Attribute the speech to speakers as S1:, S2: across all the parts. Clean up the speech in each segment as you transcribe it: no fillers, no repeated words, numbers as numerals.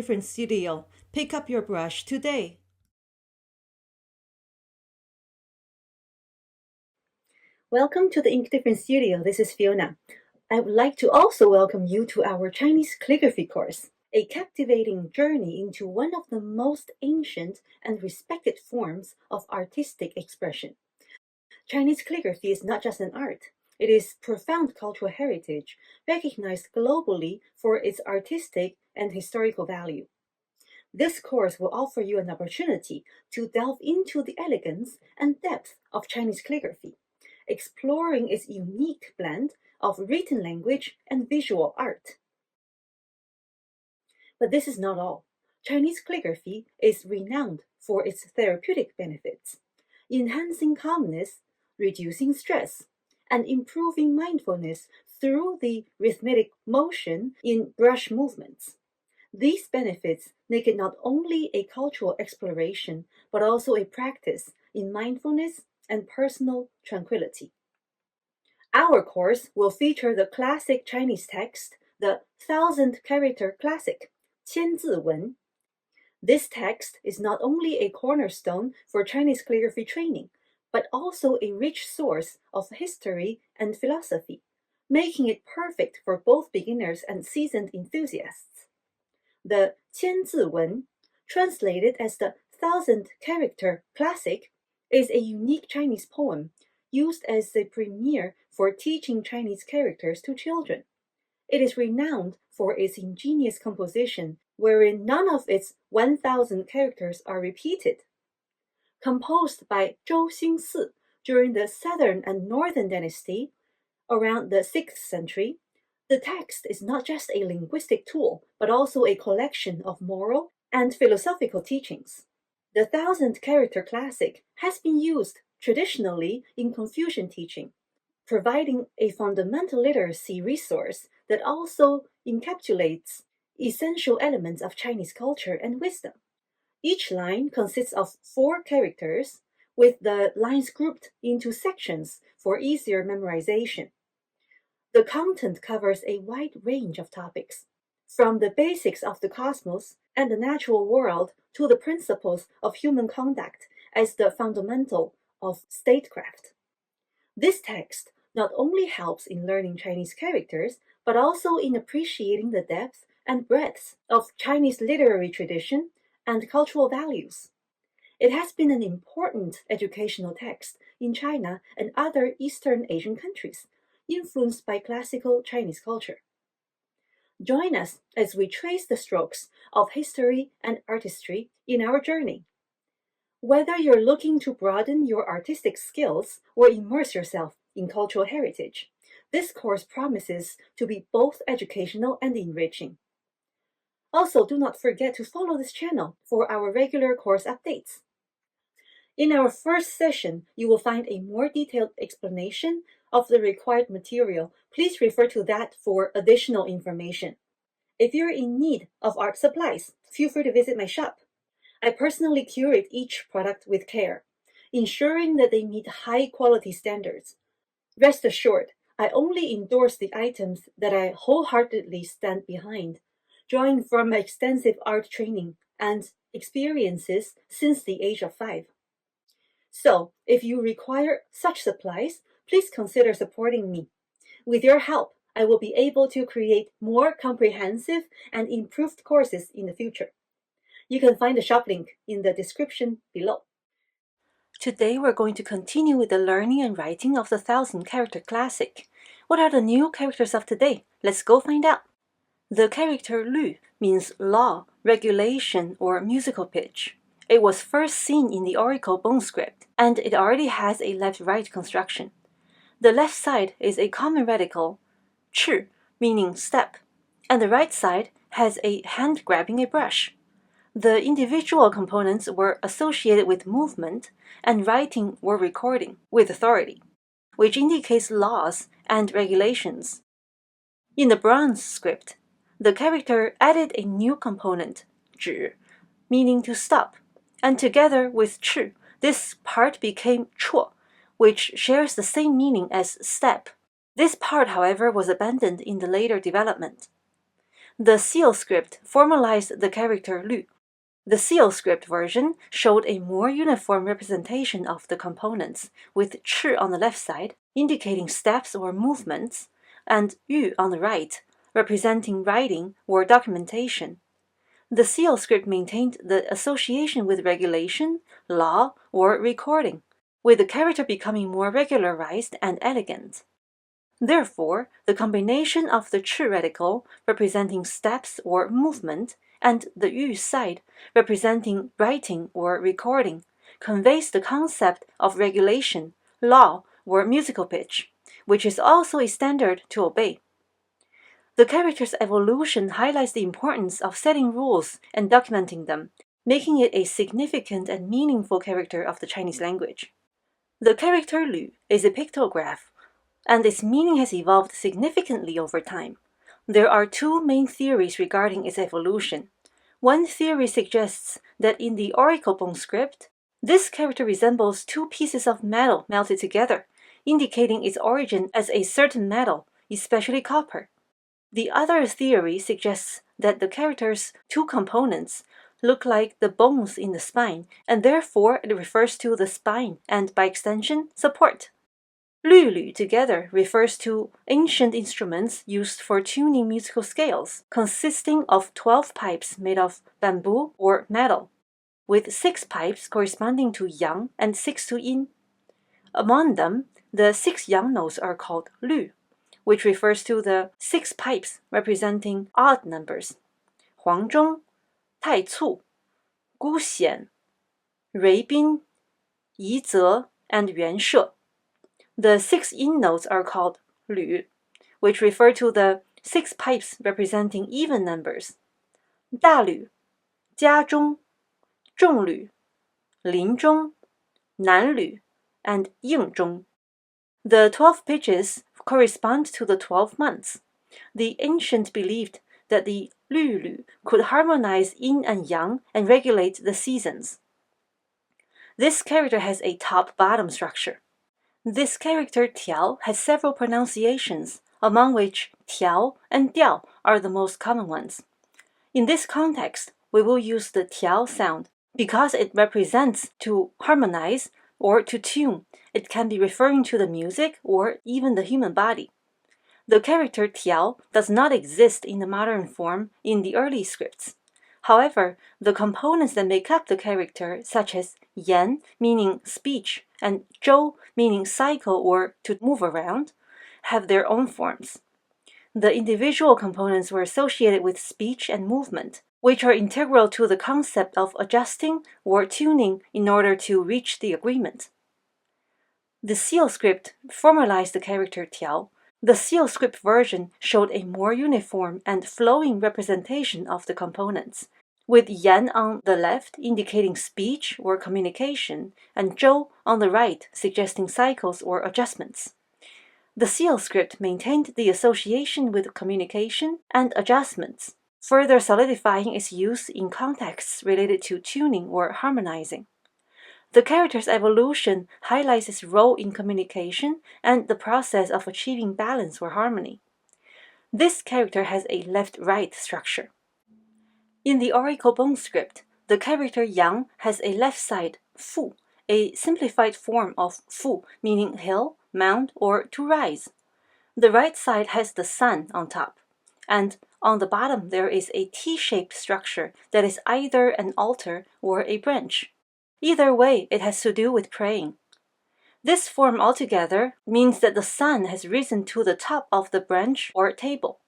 S1: InkDifferent Studio. Pick up your brush today.
S2: Welcome to the InkDifferent Studio. This is Fiona. I would like to also welcome you to our Chinese calligraphy course, a captivating journey into one of the most ancient and respected forms of artistic expression. Chinese calligraphy is not just an art. It is profound cultural heritage, recognized globally for its artistic and historical value. This course will offer you an opportunity to delve into the elegance and depth of Chinese calligraphy, exploring its unique blend of written language and visual art. But this is not all. Chinese calligraphy is renowned for its therapeutic benefits, enhancing calmness, reducing stress, and improving mindfulness through the rhythmic motion in brush movements. These benefits make it not only a cultural exploration, but also a practice in mindfulness and personal tranquility. Our course will feature the classic Chinese text, the 1,000-character classic, 千字文. This text is not only a cornerstone for Chinese calligraphy training, but also a rich source of history and philosophy, making it perfect for both beginners and seasoned enthusiasts. The 千字文, translated as the 1,000-character classic, is a unique Chinese poem used as the premiere for teaching Chinese characters to children. It is renowned for its ingenious composition, wherein none of its 1,000 characters are repeated. Composed by Zhou Xingsi during the Southern and Northern Dynasty, around the 6th century, the text is not just a linguistic tool, but also a collection of moral and philosophical teachings. The 1,000-character classic has been used traditionally in Confucian teaching, providing a fundamental literacy resource that also encapsulates essential elements of Chinese culture and wisdom. Each line consists of 4 characters, with the lines grouped into sections for easier memorization. The content covers a wide range of topics, from the basics of the cosmos and the natural world to the principles of human conduct as the fundamental of statecraft. This text not only helps in learning Chinese characters, but also in appreciating the depth and breadth of Chinese literary tradition and cultural values. It has been an important educational text in China and other Eastern Asian countries, influenced by classical Chinese culture. Join us as we trace the strokes of history and artistry in our journey. Whether you're looking to broaden your artistic skills or immerse yourself in cultural heritage, this course promises to be both educational and enriching. Also, do not forget to follow this channel for our regular course updates. In our first session, you will find a more detailed explanation of the required material. Please refer to that for additional information. If you're in need of art supplies, feel free to visit my shop. I personally curate each product with care, ensuring that they meet high-quality standards. Rest assured, I only endorse the items that I wholeheartedly stand behind, drawing from my extensive art training and experiences since the age of 5. So, if you require such supplies, please consider supporting me. With your help, I will be able to create more comprehensive and improved courses in the future. You can find the shop link in the description below. Today we're going to continue with the learning and writing of the 1,000-character classic. What are the new characters of today? Let's go find out. The character lü means law, regulation, or musical pitch. It was first seen in the Oracle bone script, and it already has a left-right construction. The left side is a common radical, 翅, meaning step, and the right side has a hand grabbing a brush. The individual components were associated with movement, and writing or recording with authority, which indicates laws and regulations. In the bronze script, the character added a new component, 止, meaning to stop, and together with 翅, this part became 绰, which shares the same meaning as step. This part, however, was abandoned in the later development.
S1: The seal script formalized the character lü. The seal script version showed a more uniform representation of the components, with 赤 on the left side, indicating steps or movements, and 语 on the right, representing writing or documentation. The seal script maintained the association with regulation, law, or recording, with the character becoming more regularized and elegant. Therefore, the combination of the 赤 radical, representing steps or movement, and the 语 side, representing writing or recording, conveys the concept of regulation, law, or musical pitch, which is also a standard to obey. The character's evolution highlights the importance of setting rules and documenting them, making it a significant and meaningful character of the Chinese language. The character lü is a pictograph, and its meaning has evolved significantly over time. There are two main theories regarding its evolution. One theory suggests that in the oracle bone script, this character resembles two pieces of metal melted together, indicating its origin as a certain metal, especially copper. The other theory suggests that the character's two components look like the bones in the spine, and therefore it refers to the spine and, by extension, support. 律吕 together refers to ancient instruments used for tuning musical scales, consisting of 12 pipes made of bamboo or metal, with 6 pipes corresponding to yang and 6 to yin. Among them, the 6 yang notes are called 律, which refers to the 6 pipes representing odd numbers: 黄钟、太簇、孤显、蕊宾、夷则, and 元社. The 6 yin notes are called 吕, which refer to the 6 pipes representing even numbers: 大吕、家钟、重吕、临钟、南吕, and 应钟. The 12 pitches correspond to the 12 months. The ancient believed that the 律吕 could harmonize yin and yang and regulate the seasons. This character has a top-bottom structure. This character 条 has several pronunciations, among which 条 and 调 are the most common ones. In this context, we will use the 条 sound because it represents to harmonize or to tune. It can be referring to the music or even the human body. The character 条 does not exist in the modern form in the early scripts. However, the components that make up the character, such as 言, meaning speech, and 周, meaning cycle or to move around, have their own forms. The individual components were associated with speech and movement, which are integral to the concept of adjusting or tuning in order to reach the agreement. The seal script formalized the character 条. The seal script version showed a more uniform and flowing representation of the components, with 言 on the left indicating speech or communication, and 周 on the right suggesting cycles or adjustments. The seal script maintained the association with communication and adjustments, further solidifying its use in contexts related to tuning or harmonizing. The character's evolution highlights its role in communication and the process of achieving balance or harmony. This character has a left-right structure. In the oracle bone script, the character yang has a left side, 腹, a simplified form of 腹, meaning hill, mount, or to rise. The right side has the sun on top, and on the bottom there is a T-shaped structure that is either an altar or a branch. Either way, it has to do with praying. This form altogether means that the sun has risen to the top of the branch or table.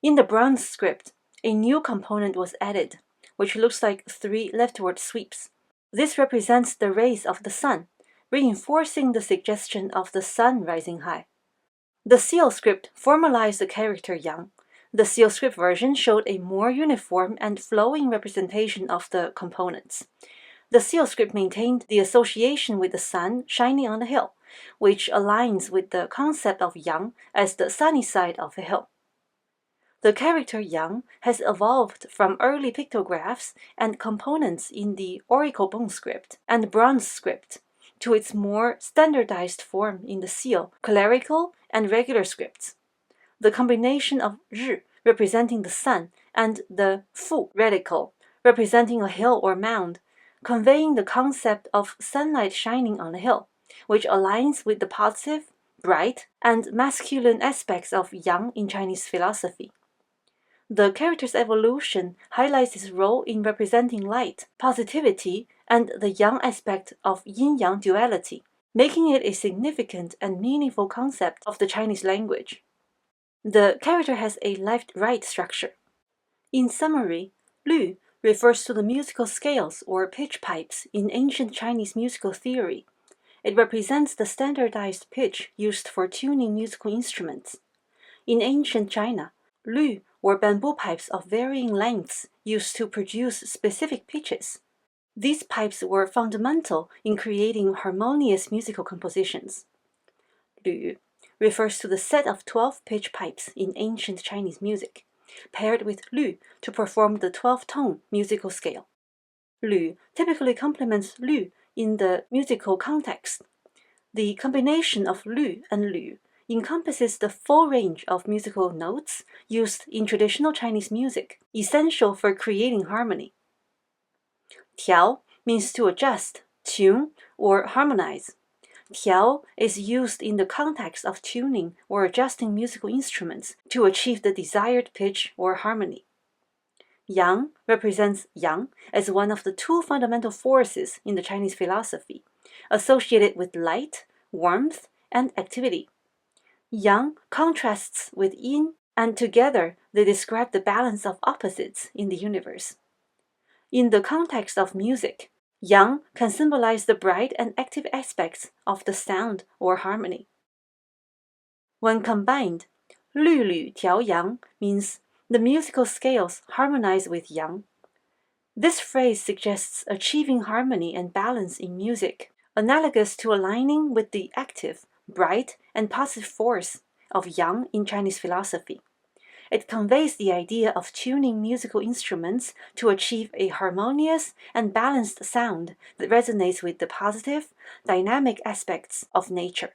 S1: In the bronze script, a new component was added, which looks like 3 leftward sweeps. This represents the rays of the sun, reinforcing the suggestion of the sun rising high. The seal script formalized the character yang. The seal script version showed a more uniform and flowing representation of the components. The seal script maintained the association with the sun shining on the hill, which aligns with the concept of yang as the sunny side of the hill. The character yang has evolved from early pictographs and components in the oracle bone script and bronze script to its more standardized form in the seal, clerical, and regular scripts. The combination of 日 representing the sun, and the fu radical, representing a hill or mound, conveying the concept of sunlight shining on a hill, which aligns with the positive, bright, and masculine aspects of yang in Chinese philosophy. The character's evolution highlights his role in representing light, positivity, and the yang aspect of yin-yang duality, making it a significant and meaningful concept of the Chinese language. The character has a left-right structure. In summary, lü refers to the musical scales or pitch pipes in ancient Chinese musical theory. It represents the standardized pitch used for tuning musical instruments. In ancient China, lü were bamboo pipes of varying lengths used to produce specific pitches. These pipes were fundamental in creating harmonious musical compositions. Lü refers to the set of 12 pitch pipes in ancient Chinese music, paired with lü to perform the 12-tone musical scale. Lü typically complements lü in the musical context. The combination of lü and lü encompasses the full range of musical notes used in traditional Chinese music, essential for creating harmony. Tiao means to adjust, tune, or harmonize. Tiao is used in the context of tuning or adjusting musical instruments to achieve the desired pitch or harmony. Yang represents yang as one of the two fundamental forces in the Chinese philosophy, associated with light, warmth, and activity. Yang contrasts with yin, and together they describe the balance of opposites in the universe. In the context of music, yang can symbolize the bright and active aspects of the sound or harmony. When combined,律吕调阳means the musical scales harmonize with yang. This phrase suggests achieving harmony and balance in music, analogous to aligning with the active, bright, and positive force of yang in Chinese philosophy. It conveys the idea of tuning musical instruments to achieve a harmonious and balanced sound that resonates with the positive, dynamic aspects of nature.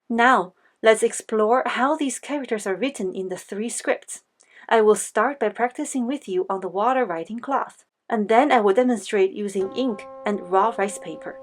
S1: Now, let's explore how these characters are written in the 3 scripts. I will start by practicing with you on the water writing cloth, and then I will demonstrate using ink and raw rice paper.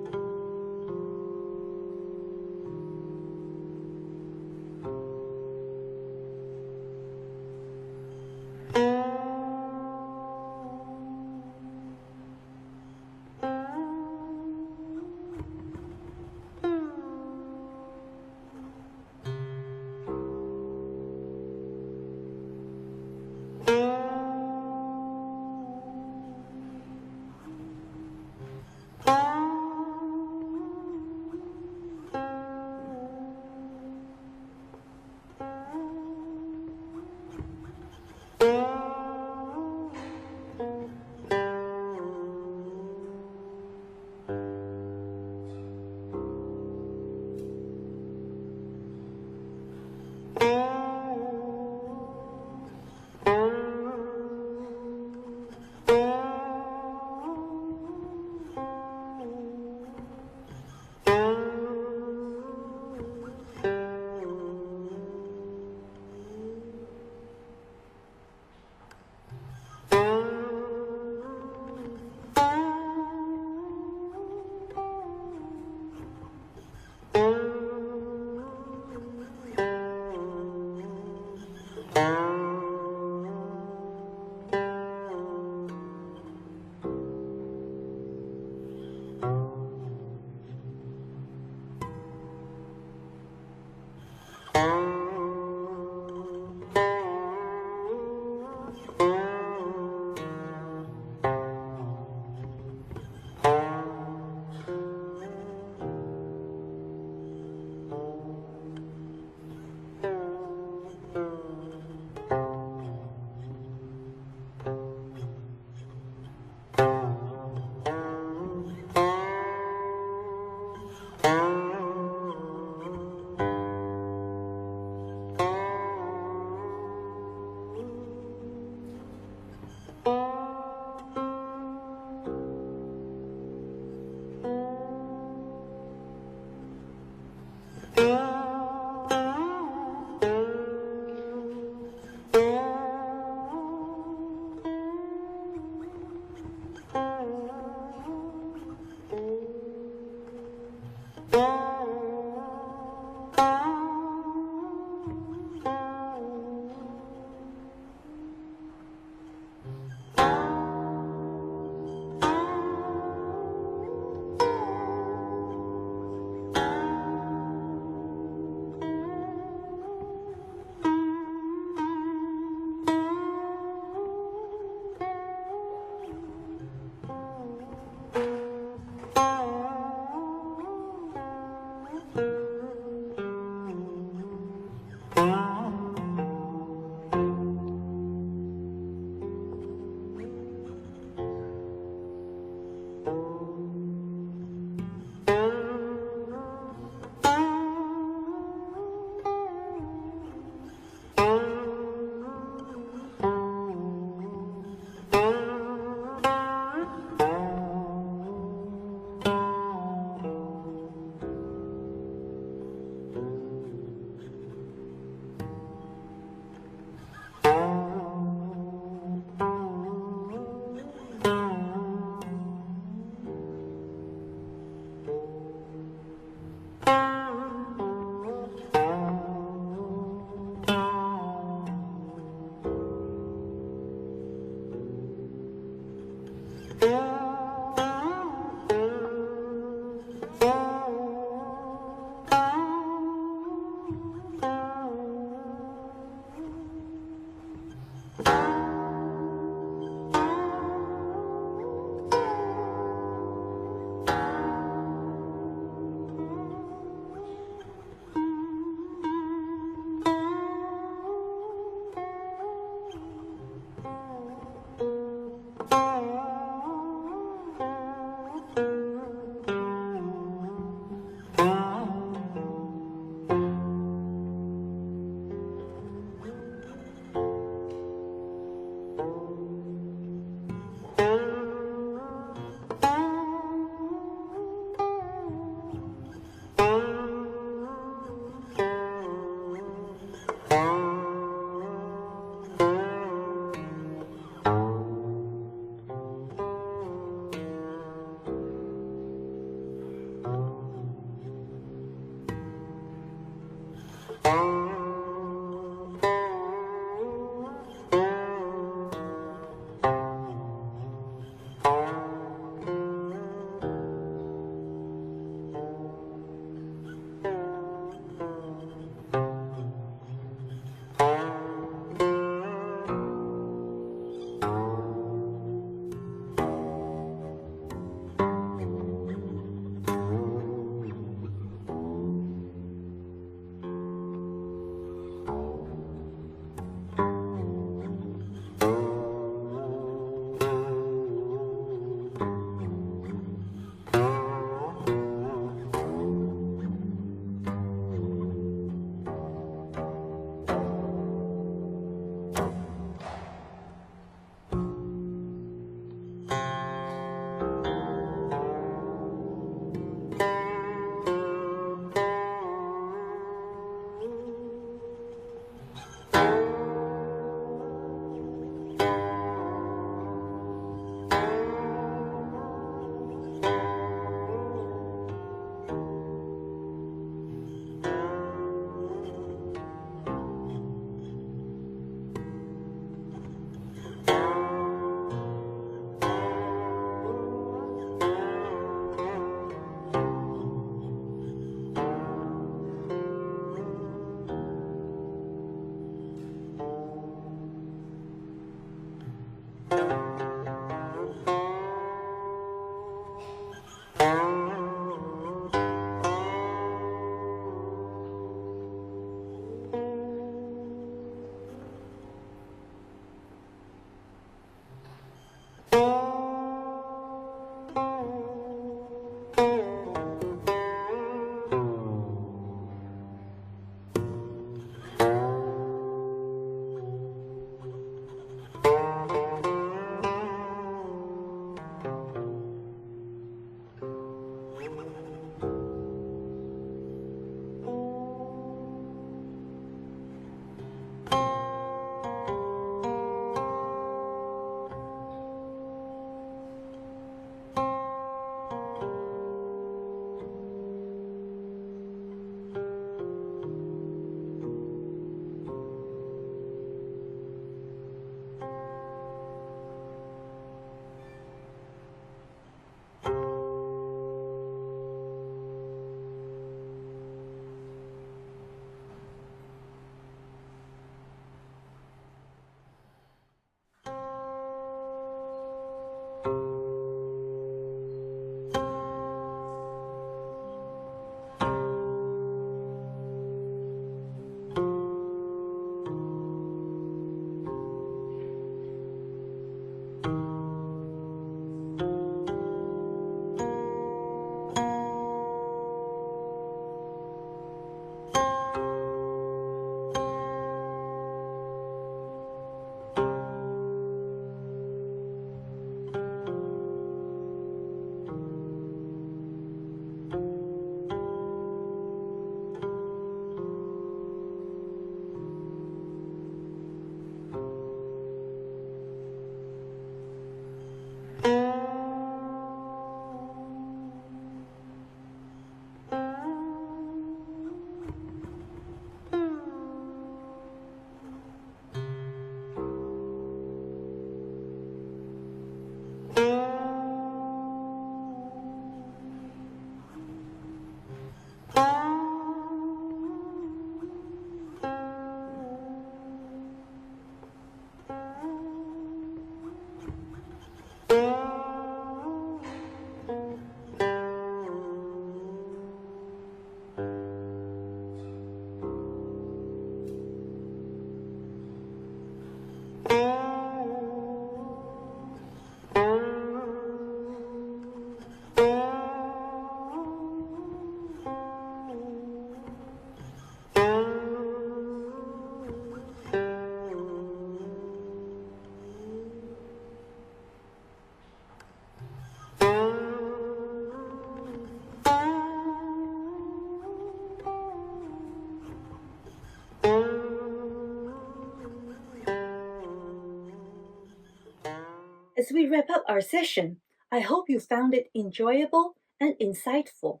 S2: As we wrap up our session, I hope you found it enjoyable and insightful.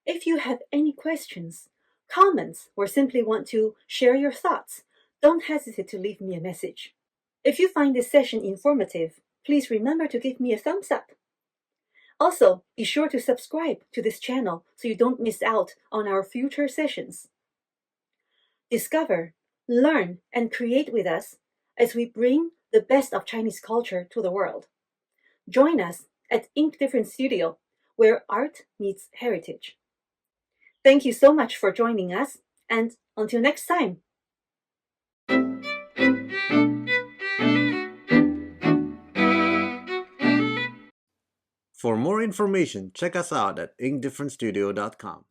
S2: If you have any questions, comments, or simply want to share your thoughts, don't hesitate to leave me a message. If you find this session informative, please remember to give me a thumbs up. Also, be sure to subscribe to this channel so you don't miss out on our future sessions. Discover, learn, and create with us as we bring the best of Chinese culture to the world. Join us at InkDifferent Studio, where art meets heritage. Thank you so much for joining us, and until next time.
S3: For more information, check us out at inkdifferentstudio.com.